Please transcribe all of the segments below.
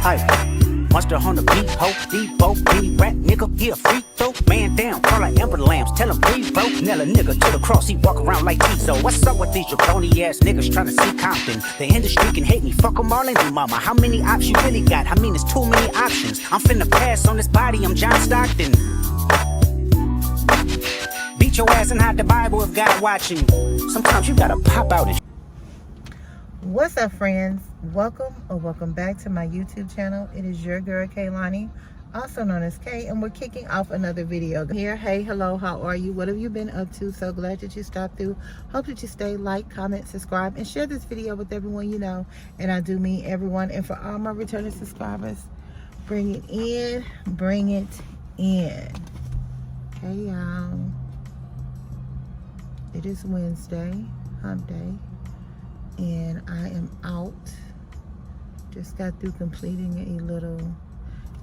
Monster on the beat, ho, Debo, Benny rap, nigga, yeah, free throw. Man down, call like Amber Lambs, tell him please, bro. Nail a nigga to the cross, he walk around like Tizo. What's up with these jabroni ass niggas trying to see Compton? The industry can hate me, fuck them all and do mama. How many options you really got? I mean, it's too many options. I'm finna pass on this body, I'm John Stockton. Beat your ass and hide the Bible if God watching. Sometimes you gotta pop out and... What's up, friends? Welcome back to my YouTube channel. It is your girl Kaye Lanhi, also known as Kay, and we're kicking off another video here. Hey, hello, how are you? What have you been up to? So glad that you stopped through. Hope that you stay, like, comment, subscribe, and share this video with everyone you know. And I do mean everyone. And for all my returning subscribers, bring it in, bring it in. Hey, y'all. It is Wednesday, hump day. And I am out. Just got through completing a little,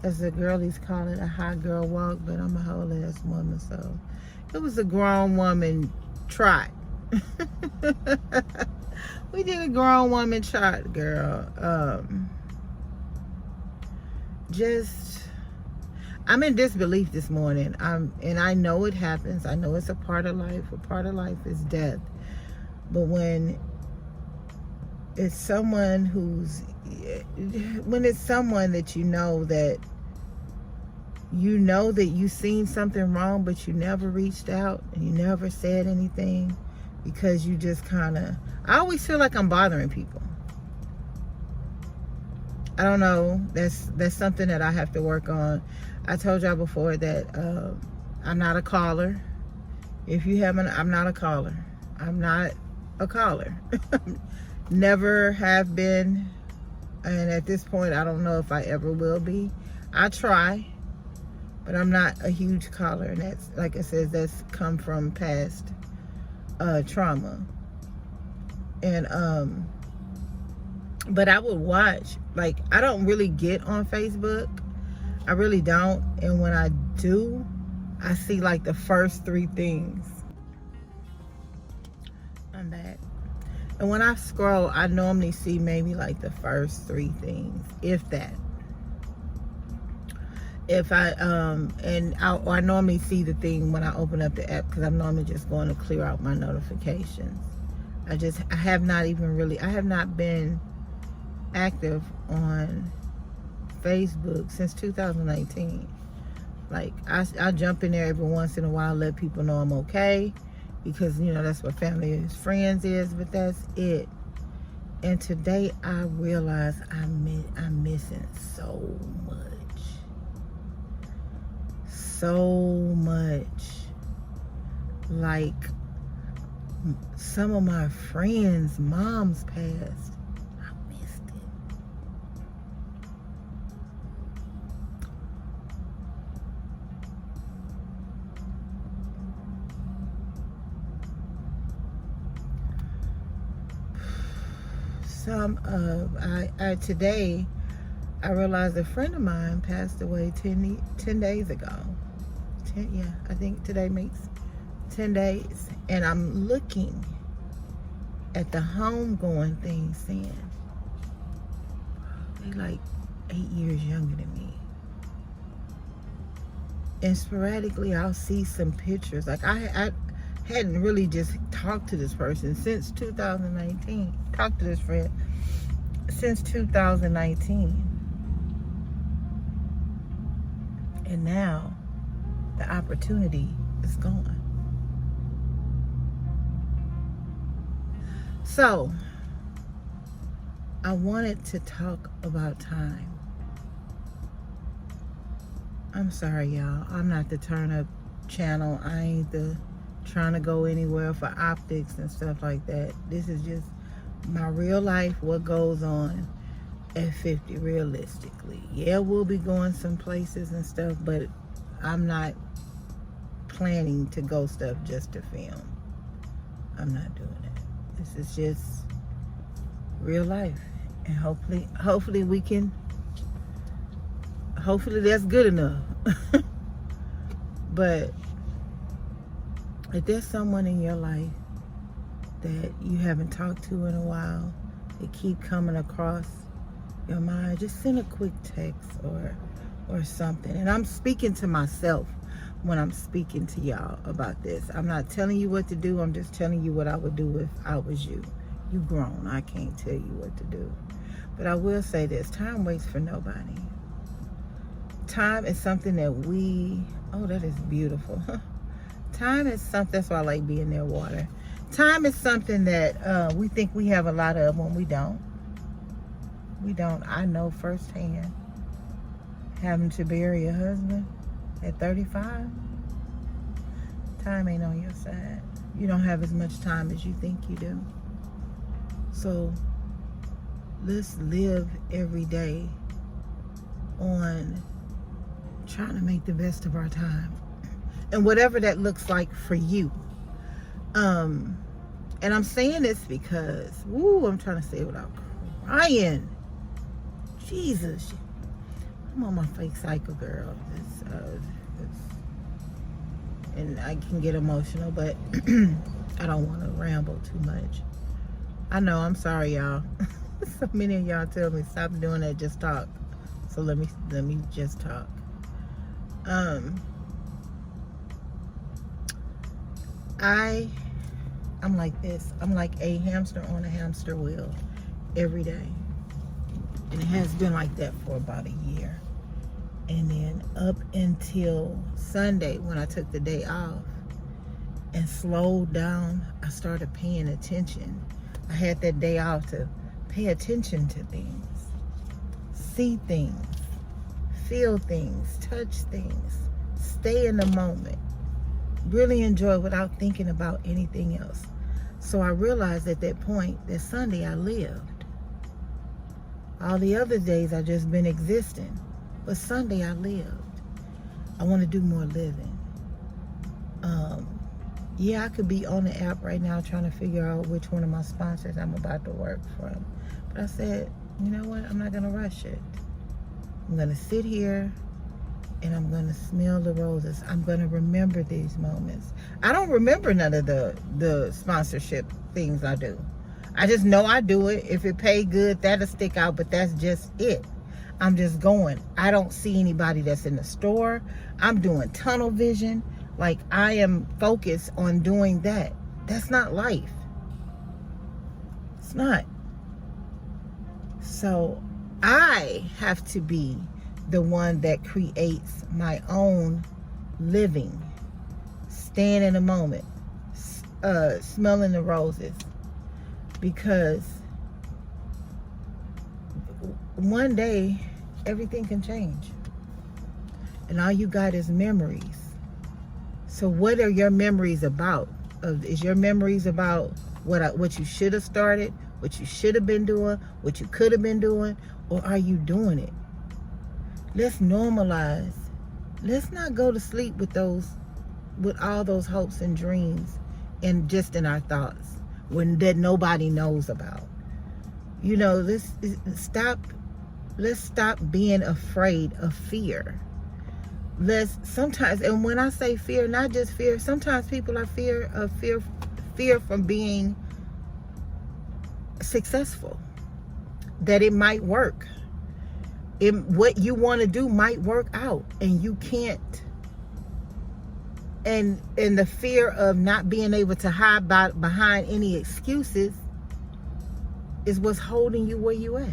as the girlies call it, a hot girl walk, but I'm a whole ass woman, so it was a grown woman trot. We did a grown woman trot, girl. I'm in disbelief this morning. And I know it happens. I know it's a part of life. A part of life is death. But when it's someone that you know that you seen something wrong, but you never reached out and you never said anything because you just I always feel like I'm bothering people. I don't know. That's something that I have to work on. I told y'all before that I'm not a caller. If you haven't, I'm not a caller. I'm not a caller. Never have been, and at this point I don't know if I ever will be. I try, but I'm not a huge caller, and that's, like I said, that's come from past trauma. And but I would watch, like, I don't really get on Facebook. I really don't. And when I do, I see like the first 3 things. I'm back. And when I scroll, I normally see maybe like the first 3 things, if that. If I I normally see the thing when I open up the app, because I'm normally just going to clear out my notifications. I have not been active on Facebook since 2019. Like, I jump in there every once in a while, let people know I'm okay, because, you know, that's what family and friends is, but that's it. And today I realize I'm missing so much. Like, some of my friends' moms passed. I missed it. Today I realized a friend of mine passed away 10 days ago. I think today makes 10 days. And I'm looking at the homegoing thing, saying, they like 8 years younger than me. And sporadically I'll see some pictures. Like, I hadn't really just talked to this person since 2019. Talked to this friend since 2019. And now the opportunity is gone. So I wanted to talk about time. I'm sorry, y'all. I'm not the turn up channel. I ain't trying to go anywhere for optics and stuff like that. This is just my real life, what goes on at 50 realistically. Yeah, we'll be going some places and stuff, but I'm not planning to go stuff just to film. I'm not doing it. This is just real life. And hopefully that's good enough. But if there's someone in your life that you haven't talked to in a while, they keep coming across your mind, just send a quick text or something. And I'm speaking to myself when I'm speaking to y'all about this. I'm not telling you what to do. I'm just telling you what I would do if I was you. You grown. I can't tell you what to do. But I will say this. Time waits for nobody. Time is something that oh, that is beautiful. Time is something, that's why I like being near water. Time is something that we think we have a lot of when we don't. We don't. I know firsthand, having to bury a husband at 35, time ain't on your side. You don't have as much time as you think you do. So let's live every day on trying to make the best of our time, and whatever that looks like for you. And I'm saying this because, I'm trying to say it without crying. Jesus, I'm on my fake cycle, girl. And I can get emotional, but I don't want to ramble too much. I know, I'm sorry, y'all. So many of y'all tell me stop doing that, just talk. So let me just talk. I'm like this. I'm like a hamster on a hamster wheel every day. And it has been like that for about a year. And then up until Sunday, when I took the day off and slowed down, I started paying attention. I had that day off to pay attention to things, see things, feel things, touch things, stay in the moment, really enjoy without thinking about anything else. So I realized at that point that Sunday I lived. All the other days I just been existing. But Sunday I lived. I want to do more living. Yeah, I could be on the app right now trying to figure out which one of my sponsors I'm about to work from. But I said, you know what? I'm not going to rush it. I'm going to sit here and I'm going to smell the roses. I'm going to remember these moments. I don't remember none of the sponsorship things I do. I just know I do it. If it pay good, that'll stick out, but that's just it. I'm just going. I don't see anybody that's in the store. I'm doing tunnel vision. Like, I am focused on doing that. That's not life. It's not. So I have to be the one that creates my own living. Staying in the moment. Smelling the roses. Because one day, everything can change. And all you got is memories. So what are your memories about? Is your memories about what you should have started, what you should have been doing, what you could have been doing, or are you doing it? Let's normalize. Let's not go to sleep with all those hopes and dreams and just in our thoughts that nobody knows about. You know, let's stop being afraid of fear. Sometimes, and when I say fear, not just fear, sometimes people are fear from being successful, that it might work. What you want to do might work out and you can't. And the fear of not being able to hide behind any excuses is what's holding you where you at.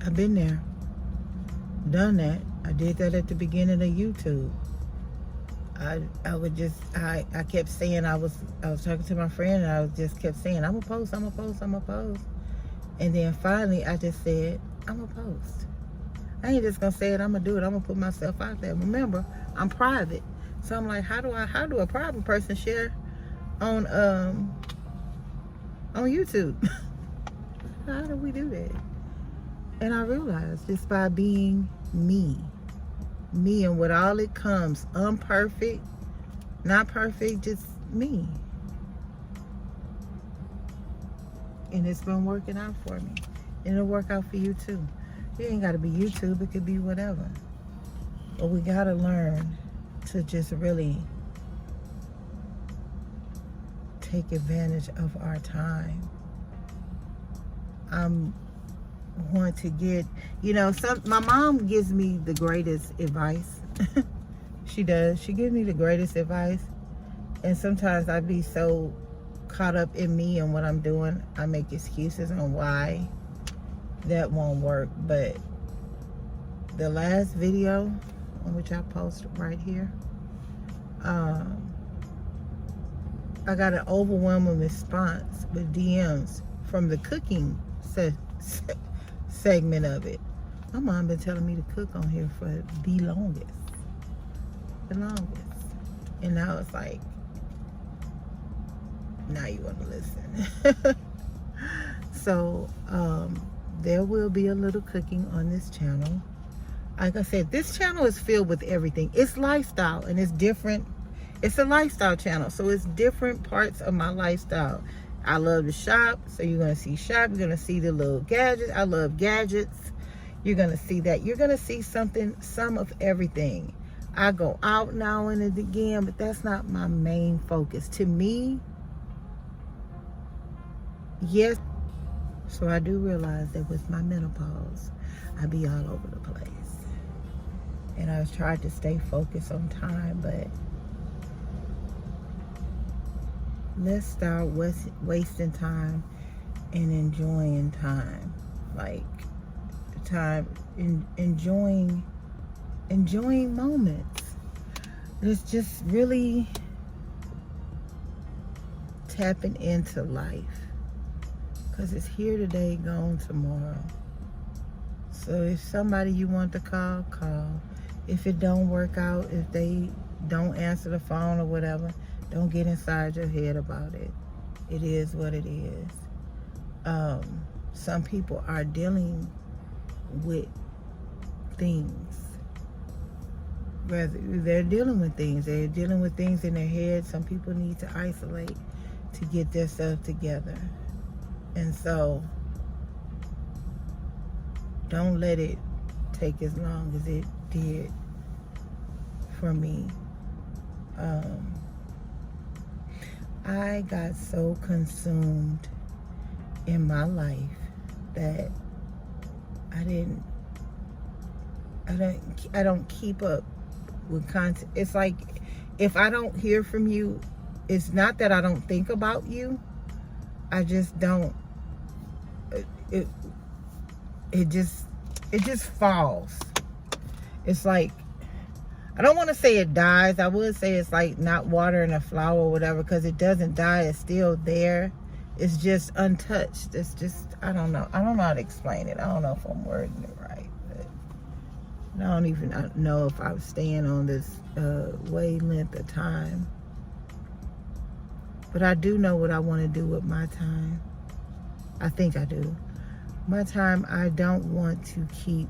I've been there, done that. I did that at the beginning of YouTube. I kept saying, I was talking to my friend and I just kept saying, I'm gonna post. And then finally I just said, I'm gonna post. I ain't just gonna say it, I'm gonna do it. I'm gonna put myself out there. Remember, I'm private. So I'm like, how do a private person share on YouTube? How do we do that? And I realized just by being me and with all it comes, imperfect, not perfect, just me. And it's been working out for me. And it'll work out for you too. It ain't gotta be YouTube, it could be whatever. But we gotta learn to just really take advantage of our time. I'm want to get, my mom gives me the greatest advice. She does. She gives me the greatest advice. And sometimes I be so caught up in me and what I'm doing, I make excuses on why that won't work. But the last video, on which I posted right here, I got an overwhelming response with DMs from the cooking segment of it. My mom been telling me to cook on here for the longest. And now it's like, now you want to listen. So there will be a little cooking on this channel. Like I said, this channel is filled with everything. It's lifestyle, and it's different. It's a lifestyle channel, so it's different parts of my lifestyle. I love to shop, so you're going to see shop. You're going to see the little gadgets. I love gadgets. You're going to see that. You're going to see some of everything. I go out now and again, but that's not my main focus. To me, yes. So I do realize that with my menopause, I be all over the place. And I've tried to stay focused on time, but let's start wasting time and enjoying time. Like time, enjoying moments. It's just really tapping into life. Because it's here today, gone tomorrow. So if somebody you want to call, call. If it don't work out, if they don't answer the phone or whatever, don't get inside your head about it. It is what it is. Some people are dealing with things. Rather, they're dealing with things. They're dealing with things in their head. Some people need to isolate to get themselves together. And so, don't let it take as long as it did for me. I got so consumed in my life that I don't keep up with content. It's like, if I don't hear from you, it's not that I don't think about you. I just don't. It just falls. It's like, I don't want to say it dies. I would say it's like not watering a flower or whatever, because it doesn't die. It's still there. It's just untouched. It's just, I don't know. I don't know how to explain it. I don't know if I'm wording it right. But I don't even know if I'm staying on this wavelength of time. But I do know what I want to do with my time. I think I do. My time, I don't want to keep.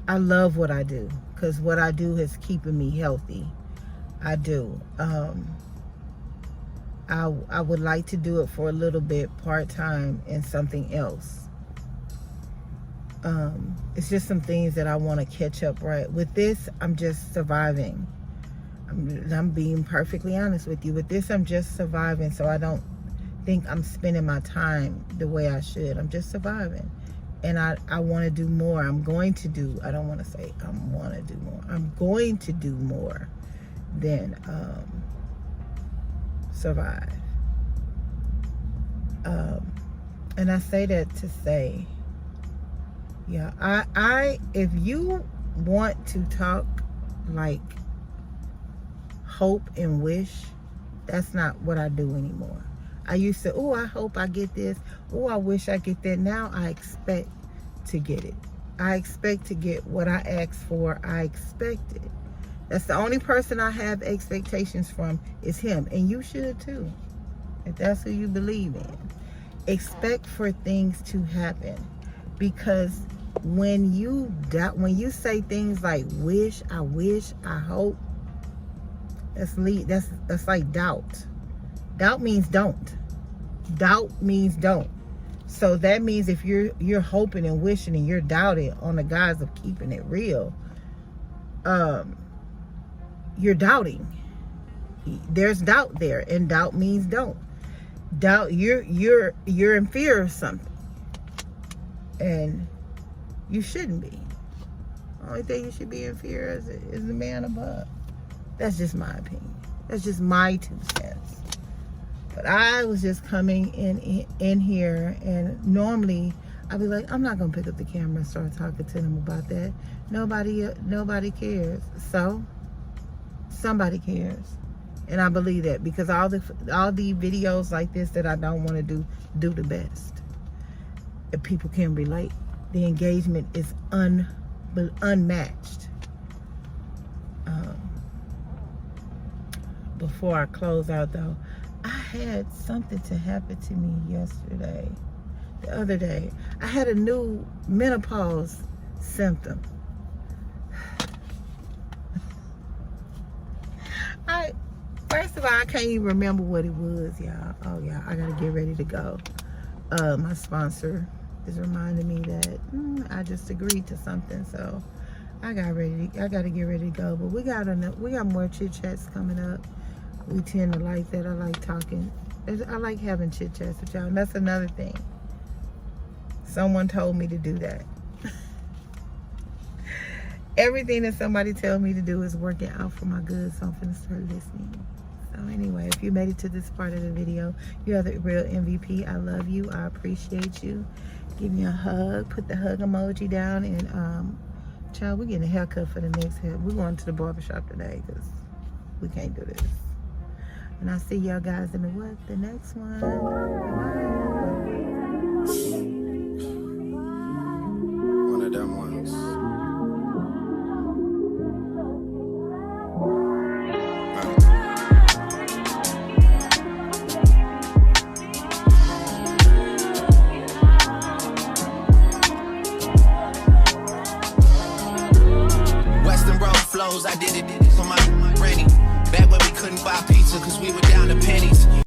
I love what I do, because what I do is keeping me healthy. I do. I would like to do it for a little bit part-time and something else. It's just some things that I want to catch up right. With this, I'm just surviving. I'm being perfectly honest with you. With this, I'm just surviving, so I don't think I'm spending my time the way I should. I'm just surviving. And I want to do more. I'm going to do, I don't want to say I want to do more. I'm going to do more than survive. And I say that to say, yeah, if you want to talk like hope and wish, that's not what I do anymore. I used to, oh, I hope I get this. Oh, I wish I get that. Now I expect to get it. I expect to get what I asked for. I expect it. That's the only person I have expectations from is him. And you should too, if that's who you believe in. Expect for things to happen. Because when you say things like wish, I hope, that's like doubt. Doubt means don't. Doubt means don't. So that means if you're hoping and wishing and you're doubting on the guise of keeping it real, you're doubting. There's doubt there, and doubt means don't. Doubt, you're in fear of something. And you shouldn't be. The only thing you should be in fear is the man above. That's just my opinion. That's just my 2 cents. But I was just coming in here, and normally I'd be like, I'm not gonna pick up the camera and start talking to them about that. Nobody cares. So somebody cares, and I believe that, because all the videos like this that I don't want to do the best. If people can relate, the engagement is unmatched. Before I close out though, I had something to happen to me the other day. I had a new menopause symptom. First of all, I can't even remember what it was, y'all. Oh yeah, I gotta get ready to go. My sponsor is reminding me that I just agreed to something, so I gotta get ready to go. But we got more chit chats coming up. We tend to like that. I like talking. I like having chit chats with y'all. And that's another thing. Someone told me to do that. Everything that somebody tells me to do is working out for my good, so I'm finna start listening. So anyway, if you made it to this part of the video, you are the real MVP. I love you. I appreciate you. Give me a hug. Put the hug emoji down. And child, we're getting a haircut for the next hair. We're going to the barbershop today because we can't do this. And I'll see y'all guys in the next one. One of them ones. Western Road flows, I did it for my granny. Back when we couldn't buy pizza cause we were down to pennies.